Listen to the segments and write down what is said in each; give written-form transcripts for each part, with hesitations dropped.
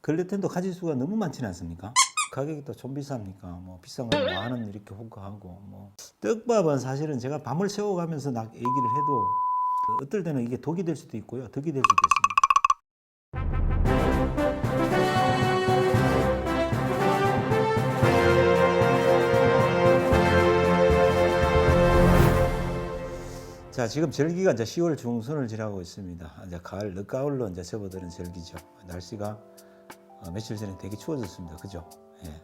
글루텐도 가짓수가 너무 많지는 않습니까? 가격이 또 좀 비쌉니까? 뭐 비싼 건 10,000원 이렇게 호가하고 뭐 떡밥은 사실은 제가 밤을 새워가면서 얘기를 해도 어떨 때는 이게 독이 될 수도 있고요, 덕이 될 수도 있습니다. 자, 지금 절기가 이제 10월 중순을 지나고 있습니다. 이제 가을, 늦가을로 이제 접어드는 절기죠. 날씨가 며칠 전에 되게 추워졌습니다. 그죠? 예.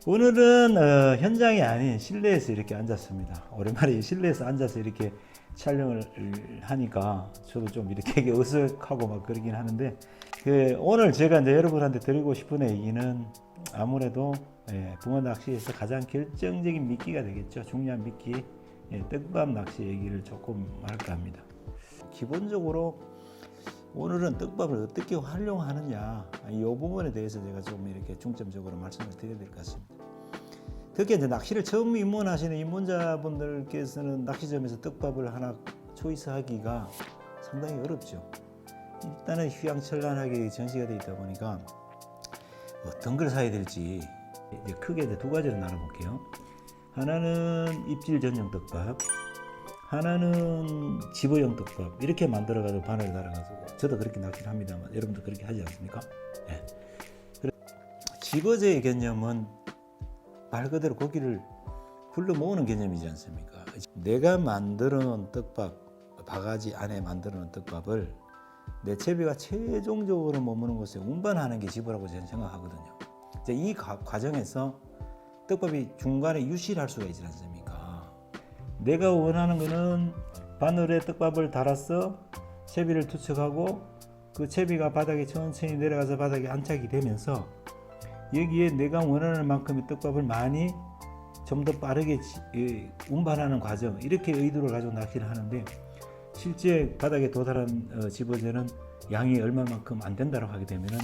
오늘은 현장이 아닌 실내에서 이렇게 앉았습니다. 오랜만에 실내에서 앉아서 이렇게 촬영을 하니까 저도 좀 이렇게 어색하고 막 그러긴 하는데, 오늘 제가 이제 여러분한테 드리고 싶은 얘기는 아무래도 붕어 낚시에서 가장 결정적인 미끼가 되겠죠. 중요한 미끼, 떡밥 낚시 얘기를 조금 할까 합니다. 기본적으로 오늘은 떡밥을 어떻게 활용하느냐, 이 부분에 대해서 제가 좀 이렇게 중점적으로 말씀을 드려야 될 것 같습니다. 특히 이제 낚시를 처음 입문하시는 입문자분들께서는 낚시점에서 떡밥을 하나 초이스하기가 상당히 어렵죠. 일단은 휘황찬란하게 전시가 되어 있다 보니까 어떤 걸 사야 될지 이제 크게 이제 두 가지로 나눠볼게요. 하나는 입질 전용 떡밥, 하나는 집어용 떡밥, 이렇게 만들어가지고 바늘을 달아가지고, 저도 그렇게 낚시를 합니다만 여러분도 그렇게 하지 않습니까? 예. 집어제의 개념은 말 그대로 고기를 불러 모으는 개념이지 않습니까? 내가 만들어 놓은 떡밥, 바가지 안에 만들어 놓은 떡밥을 내 채비가 최종적으로 머무는 곳에 운반하는 게 집어라고 저는 생각하거든요. 이제 이 과정에서 떡밥이 중간에 유실할 수가 있지 않습니까? 내가 원하는 거는 바늘에 떡밥을 달아서 채비를 투척하고, 그 채비가 바닥에 천천히 내려가서 바닥에 안착이 되면서 여기에 내가 원하는 만큼의 떡밥을 많이 좀 더 빠르게 운반하는 과정, 이렇게 의도를 가지고 낚시를 하는데, 실제 바닥에 도달한 집어제는 양이 얼마만큼 안 된다고 하게 되면은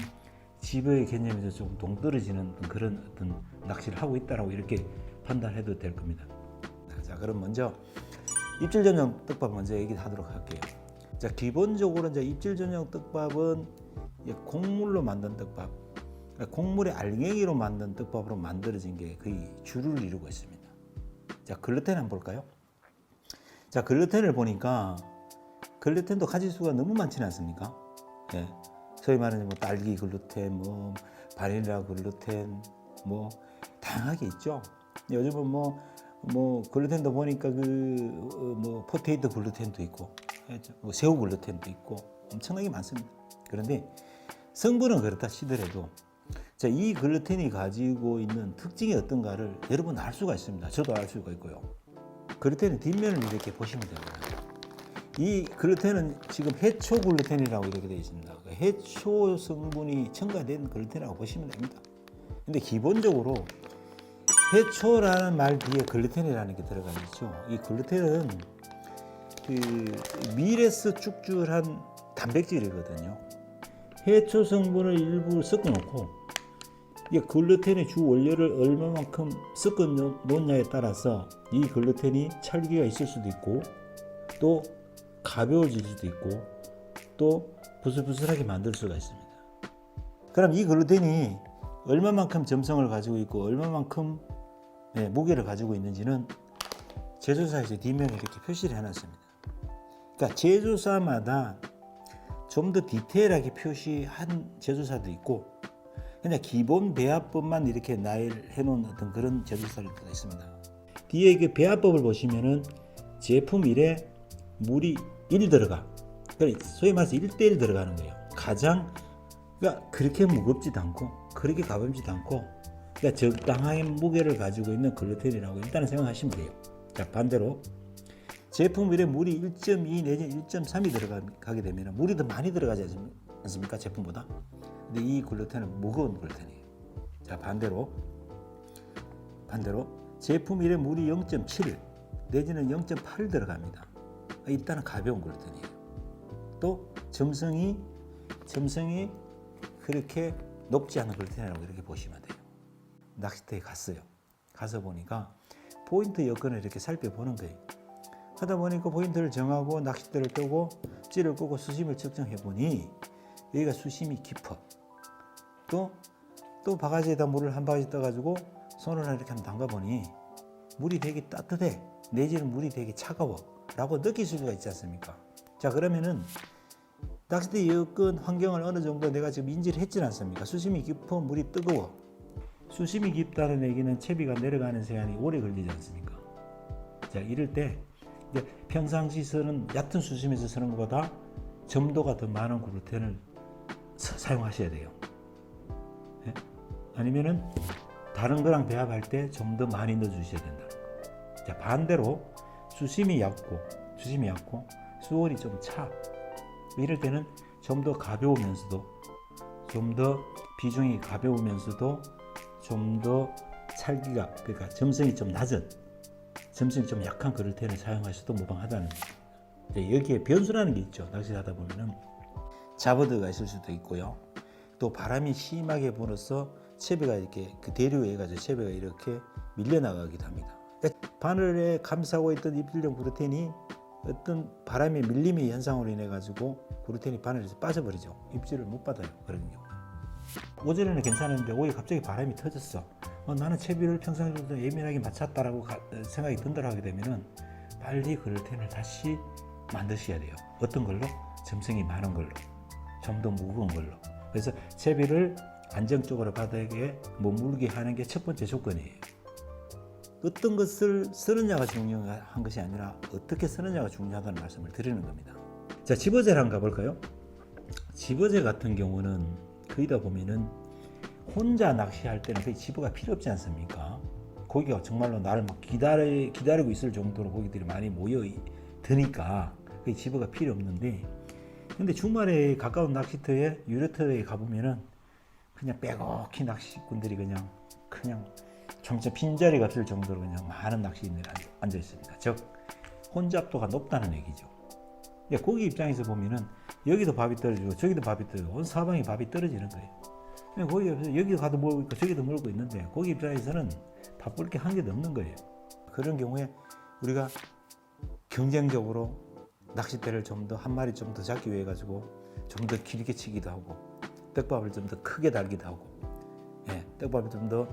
집어의 개념에서 좀 동떨어지는 그런 어떤 낚시를 하고 있다라고 이렇게 판단해도 될 겁니다. 자, 그럼 먼저 입질 전용 떡밥 먼저 얘기하도록 할게요. 자, 기본적으로 이제 입질 전용 떡밥은 곡물로 만든 떡밥, 곡물의 알갱이로 만든 떡밥으로 만들어진 게 거의 주를 이루고 있습니다. 자, 글루텐 한번 볼까요? 자, 글루텐을 보니까 글루텐도 가짓수가 너무 많지는 않습니까? 예. 소위 말하는 뭐 딸기 글루텐, 뭐 바닐라 글루텐, 뭐 다양하게 있죠. 요즘은 뭐 글루텐도 보니까 뭐 포테이토 글루텐도 있고, 뭐 새우 글루텐도 있고 엄청나게 많습니다. 그런데 성분은 그렇다 치더라도, 자, 이 글루텐이 가지고 있는 특징이 어떤가를 여러분 알 수가 있습니다. 저도 알 수가 있고요. 글루텐의 뒷면을 이렇게 보시면 됩니다. 이 글루텐은 지금 해초 글루텐이라고 이렇게 되어 있습니다. 해초 성분이 첨가된 글루텐이라고 보시면 됩니다. 근데 기본적으로 해초라는 말 뒤에 글루텐이라는 게 들어가 있죠. 이 글루텐은 밀에서 축출한 단백질이거든요. 해초 성분을 일부 섞어 놓고, 이 글루텐의 주 원료를 얼마만큼 섞어 놓느냐에 따라서 이 글루텐이 찰기가 있을 수도 있고, 또 가벼워질 수도 있고, 또 부슬부슬하게 만들 수가 있습니다. 그럼 이 글루텐이 얼마만큼 점성을 가지고 있고 얼마만큼 무게를 가지고 있는지는 제조사에서 뒷면에 이렇게 표시를 해놨습니다. 그러니까 제조사마다 좀 더 디테일하게 표시한 제조사도 있고, 그냥 기본 배합법만 이렇게 나열해 놓은 어떤 그런 제조사들도 있습니다. 뒤에 그 배합법을 보시면은 제품 1에 물이 1 들어가. 그러니까 소위 말해서 1대1 들어가는 거예요. 그러니까 그렇게 무겁지도 않고 그렇게 가볍지도 않고, 그러니까 적당한 무게를 가지고 있는 글루텐이라고 일단은 생각하시면 돼요. 자, 반대로 제품 1에 물이 1.2 내지 1.3이 들어가게 되면 물이 더 많이 들어가지 않습니까? 제품보다. 근데 이 글루텐은 무거운 글루텐이에요. 자, 반대로 제품 1에 물이 0.7 내지는 0.8 들어갑니다. 일단은 가벼운 글루텐이에요. 또 점성이 그렇게 높지 않은 글루텐이라고 이렇게 보시면 돼요. 낚시터에 가서 보니까 포인트 여건을 이렇게 살펴보는 거예요. 하다 보니까 포인트를 정하고 낚싯대를 끄고 찌를 끄고 수심을 측정해 보니 여기가 수심이 깊어. 또 바가지에다 물을 한 바가지 떠가지고 손을 이렇게 한번 담가보니 물이 되게 따뜻해, 내지는 물이 되게 차가워 라고 느낄 수가 있지 않습니까? 자, 그러면은 낚싯대 여건 환경을 어느 정도 내가 지금 인지를 했지 않습니까? 수심이 깊어, 물이 뜨거워. 수심이 깊다는 얘기는 채비가 내려가는 시간이 오래 걸리지 않습니까? 자, 이럴 때 이제 평상시 쓰는 얕은 수심에서 쓰는 것보다 점도가 더 많은 그루텐을 사용하셔야 돼요. 네? 아니면은 다른 거랑 배합할 때 좀 더 많이 넣어주셔야 된다. 자, 반대로 수심이 얕고 수온이 좀 차. 이럴 때는 좀 더 가벼우면서도 좀 더 비중이 가벼우면서도 좀 더 찰기가, 그러니까 점성이 좀 낮은, 점성이 좀 약한 그루텐을 사용하셔도 무방하다는 거예요. 여기에 변수라는 게 있죠. 낚시를 하다 보면은 잡어드가 있을 수도 있고요. 또 바람이 심하게 불어서 채비가 이렇게 그 대류에 가지고 채비가 이렇게 밀려나가기도 합니다. 바늘에 감싸고 있던 입질용 그루텐이 어떤 바람의 밀림의 현상으로 인해 가지고 그루텐이 바늘에서 빠져버리죠. 입질을 못 받아요. 그런 경우. 오전에는 괜찮은데 오후에 갑자기 바람이 터졌어. 나는 채비를 평상시보다 예민하게 맞췄다라고 생각이 든다고 하게 되면은 빨리 그루텐을 다시 만드셔야 돼요. 어떤 걸로? 점성이 많은 걸로, 좀 더 무거운 걸로. 그래서 채비를 안정적으로 바닥에 머물게 하는 게 첫 번째 조건이에요. 어떤 것을 쓰느냐가 중요한 것이 아니라 어떻게 쓰느냐가 중요하다는 말씀을 드리는 겁니다. 자, 집어제를 한번 가볼까요? 집어제 같은 경우는 거의 다 보면은 혼자 낚시할 때는 거의 집어가 필요 없지 않습니까? 고기가 정말로 나를 막 기다리고 있을 정도로 고기들이 많이 모여 드니까 거의 집어가 필요 없는데, 근데 주말에 가까운 낚시터에 유료터에 가보면은 그냥 빼곡히 낚시꾼들이 그냥 점점 빈자리가 없을 정도로 그냥 많은 낚시인들이 앉아 있습니다. 즉 혼잡도가 높다는 얘기죠. 고기 입장에서 보면은 여기도 밥이 떨어지고 저기도 밥이 떨어지고 온 사방에 밥이 떨어지는 거예요. 고기 옆에서 여기도 가도 물고 있고 저기도 물고 있는데 고기 입장에서는 바쁠 게 한 개도 없는 거예요. 그런 경우에 우리가 경쟁적으로 낚싯대를 좀 더 한 마리 좀 더 잡기 위해 가지고 좀 더 길게 치기도 하고 떡밥을 좀 더 크게 달기도 하고, 떡밥을 좀 더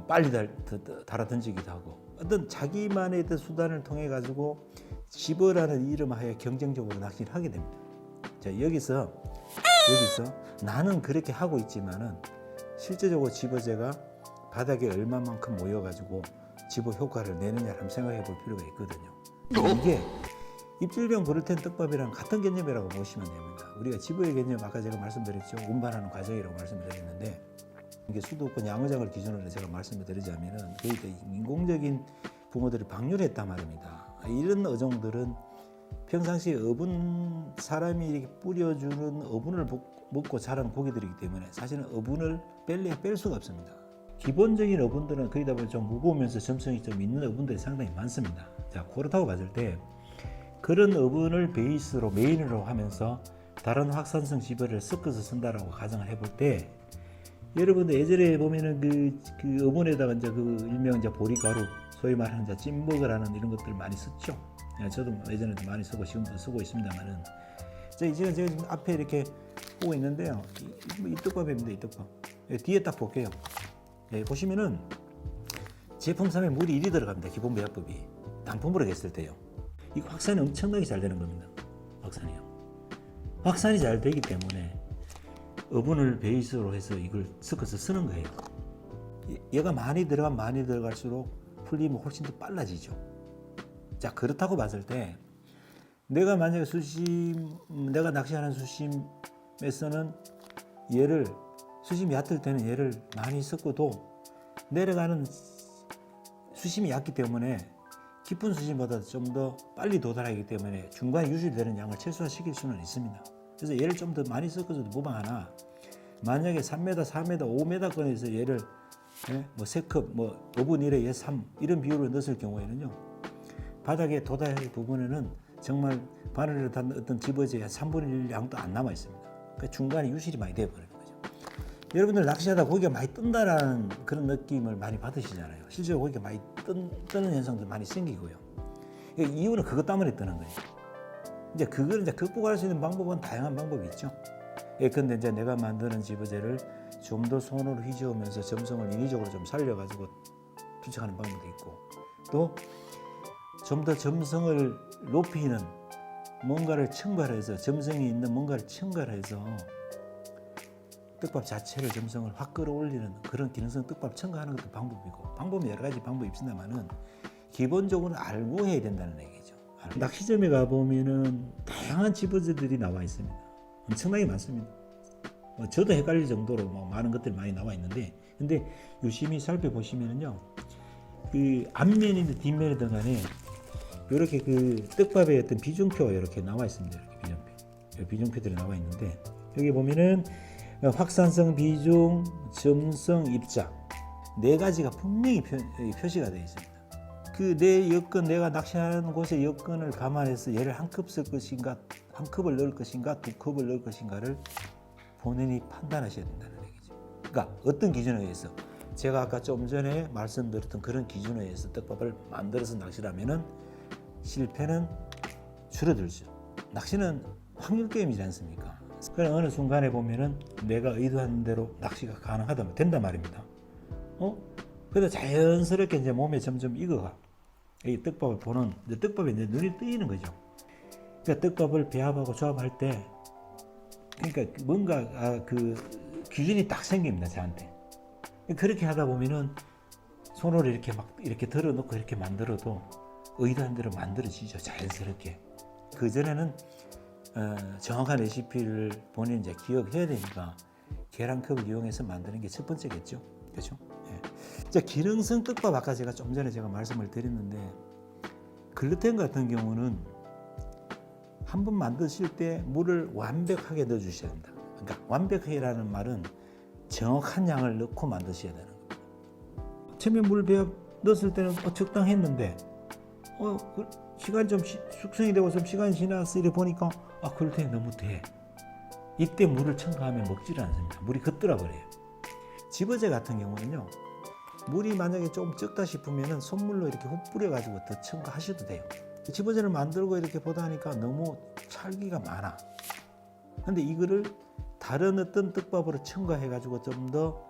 빨리 달아 던지기도 하고, 어떤 자기만의 수단을 통해 가지고 집어라는 이름하에 경쟁적으로 낚시를 하게 됩니다. 자, 여기서 나는 그렇게 하고 있지만은 실제적으로 집어제가 바닥에 얼마만큼 모여 가지고 집어 효과를 내느냐를 한번 생각해 볼 필요가 있거든요. 이게 입질병 그루텐 떡밥이랑 같은 개념이라고 보시면 됩니다. 우리가 집어의 개념, 아까 제가 말씀드렸죠. 운반하는 과정이라고 말씀드렸는데, 이게 수도권 양어장을 기준으로 제가 말씀을 드리자면은 거의 인공적인 붕어들이 방류했단 말입니다. 이런 어종들은 평상시에 어분, 사람이 이렇게 뿌려주는 어분을 먹고 자란 고기들이기 때문에 사실은 어분을 뺄 수가 없습니다. 기본적인 어분들은 거의 다 좀 무거우면서 점성이 좀 있는 어분들이 상당히 많습니다. 자, 그렇다고 봤을 때 그런 어분을 베이스로 메인으로 하면서 다른 확산성 집어를 섞어서 쓴다라고 가정을 해볼 때, 여러분들 예전에 보면은 그 어분에다가 이제 그 일명 이제 보리가루, 소위 말하는 이제 찐버거라는 이런 것들 많이 썼죠. 저도 예전에도 많이 쓰고 지금도 쓰고 있습니다만은, 제가 지금 앞에 이렇게 보고 있는데요. 이 떡밥입니다. 이 떡밥. 뒤에 딱 볼게요. 보시면은 제품상에 물이 1이 들어갑니다. 기본 배합법이. 단품으로 했을 때요. 이 확산이 엄청나게 잘 되는 겁니다. 확산이 잘 되기 때문에 어분을 베이스로 해서 이걸 섞어서 쓰는 거예요. 얘가 많이 들어갈수록 풀림이 훨씬 더 빨라지죠. 자, 그렇다고 봤을 때 내가 만약에 내가 낚시하는 수심에서는 얘를, 수심이 얕을 때는 얘를 많이 섞어도 내려가는 수심이 얕기 때문에 깊은 수심보다 좀 더 빨리 도달하기 때문에 중간에 유실되는 양을 최소화시킬 수는 있습니다. 그래서 얘를 좀 더 많이 섞어줘도 무방하나, 만약에 3m, 4m, 5m 건에서 얘를 뭐 3컵, 뭐 5분 1에 얘 3 이런 비율로 넣었을 경우에는요, 바닥에 도달할 부분에는 정말 바늘에 닿는 어떤 집어제의 3분의 1 양도 안 남아 있습니다. 그러니까 중간에 유실이 많이 되어버리는 거죠. 여러분들 낚시하다 고기가 많이 뜬다라는 그런 느낌을 많이 받으시잖아요. 실제로 고기가 많이 뜨는 현상도 많이 생기고요. 이유는 그것 때문에 뜨는 거예요. 이제 그걸 극복할 수 있는 방법은 다양한 방법이 있죠. 예컨대 이제 내가 만드는 지부제를 좀 더 손으로 휘저으면서 점성을 인위적으로 좀 살려가지고 투척하는 방법도 있고, 또 좀 더 점성을 높이는 뭔가를 첨가해서 점성이 있는 뭔가를 첨가해서 떡밥 자체를 점성을 확 끌어올리는 그런 기능성 떡밥 첨가하는 것도 방법이고, 방법은 여러 가지 방법이 있습니다만은 기본적으로 알고 해야 된다는 얘기죠. 낚시점에 가보면은 다양한 지부제들이 나와 있습니다. 엄청나게 많습니다. 저도 헷갈릴 정도로 많은 것들이 많이 나와 있는데, 근데 유심히 살펴보시면은요, 그 앞면이든 뒷면이든 간에 이렇게 그 떡밥의 어떤 비중표가 이렇게 나와 있습니다. 이렇게 비중표들이 나와 있는데, 여기 보면은 확산성, 비중, 점성, 입장 네 가지가 분명히 표시가 되어 있습니다. 그 내 여건, 내가 낚시하는 곳의 여건을 감안해서 얘를 한 컵 쓸 것인가, 한 컵을 넣을 것인가, 두 컵을 넣을 것인가를 본인이 판단하셔야 된다는 얘기죠. 그러니까 어떤 기준에 의해서, 제가 아까 좀 전에 말씀드렸던 그런 기준에 의해서 떡밥을 만들어서 낚시를 하면은 실패는 줄어들죠. 낚시는 확률 게임이지 않습니까? 그럼 어느 순간에 보면은 내가 의도한 대로 낚시가 가능하다, 된단 말입니다. 그래도 자연스럽게 이제 몸에 점점 익어가. 이 떡밥을 보는, 이제 떡밥에 이제 눈이 뜨이는 거죠. 그러니까 떡밥을 배합하고 조합할 때, 그러니까 뭔가 그 기준이 딱 생깁니다, 저한테. 그렇게 하다 보면은 손으로 이렇게 막 이렇게 들어놓고 이렇게 만들어도 의도한 대로 만들어지죠, 자연스럽게. 그 전에는 정확한 레시피를 본인이 이제 기억해야 되니까 계량컵을 이용해서 만드는 게 첫 번째겠죠, 그렇죠? 예. 자, 기능성 떡밥, 아까 제가 좀 전에 제가 말씀을 드렸는데, 글루텐 같은 경우는 한번 만드실 때 물을 완벽하게 넣어주셔야 된다. 그러니까 완벽하게라는 말은 정확한 양을 넣고 만드셔야 되는 겁니다. 처음에 물 배합 넣었을 때는 적당했는데 시간이 좀 숙성이 되고 좀 시간이 지나서 이래 보니까 글루텐이 너무 돼. 이때 물을 첨가하면 먹지를 않습니다. 물이 겉돌아 버려요. 지부제 같은 경우는요, 물이 만약에 좀 적다 싶으면 손물로 이렇게 훅 뿌려가지고 더 첨가하셔도 돼요. 지부제를 만들고 이렇게 보다 하니까 너무 찰기가 많아. 근데 이거를 다른 어떤 떡밥으로 첨가해가지고 좀 더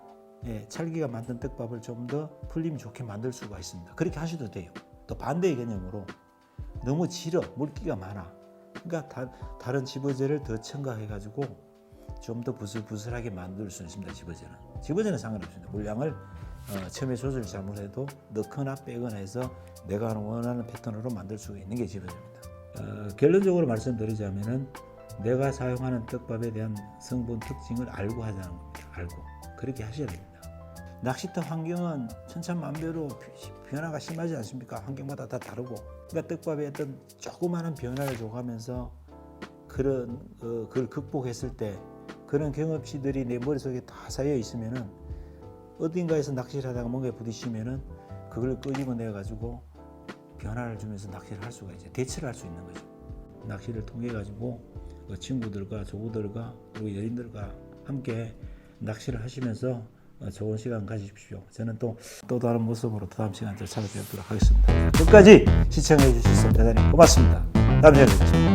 찰기가 많은 떡밥을 좀 더 풀림이 좋게 만들 수가 있습니다. 그렇게 하셔도 돼요. 또 반대의 개념으로 너무 질어, 물기가 많아. 그러니까 다른 지부제를 더 첨가해가지고 좀 더 부슬부슬하게 만들 수 있습니다. 지부제는 상관없습니다. 물량을 처음에 조절 잘못해도 넣거나 빼거나 해서 내가 원하는 패턴으로 만들 수가 있는 게 지부제입니다. 결론적으로 말씀드리자면은 내가 사용하는 떡밥에 대한 성분 특징을 알고 하자는 겁니다. 알고 그렇게 하셔야 됩니다. 낚시터 환경은 천차만별로 변화가 심하지 않습니까? 환경마다 다 다르고, 그러니까 떡밥에 어떤 조그마한 변화를 줘가면서 그런 그걸 극복했을 때 그런 경험치들이 내 머릿속에 다 쌓여 있으면은 어딘가에서 낚시를 하다가 뭔가에 부딪히면은 그걸 끄집어내 가지고 변화를 주면서 낚시를 할 수가 있죠. 대처를 할 수 있는 거죠. 낚시를 통해 가지고 친구들과 조구들과 그리고 연인들과 함께 낚시를 하시면서 좋은 시간 가지십시오. 저는 또 다른 모습으로 다음 시간에 찾아뵙도록 하겠습니다. 끝까지 시청해 주셔서 대단히 고맙습니다. 다음 시간에 뵙겠습니다.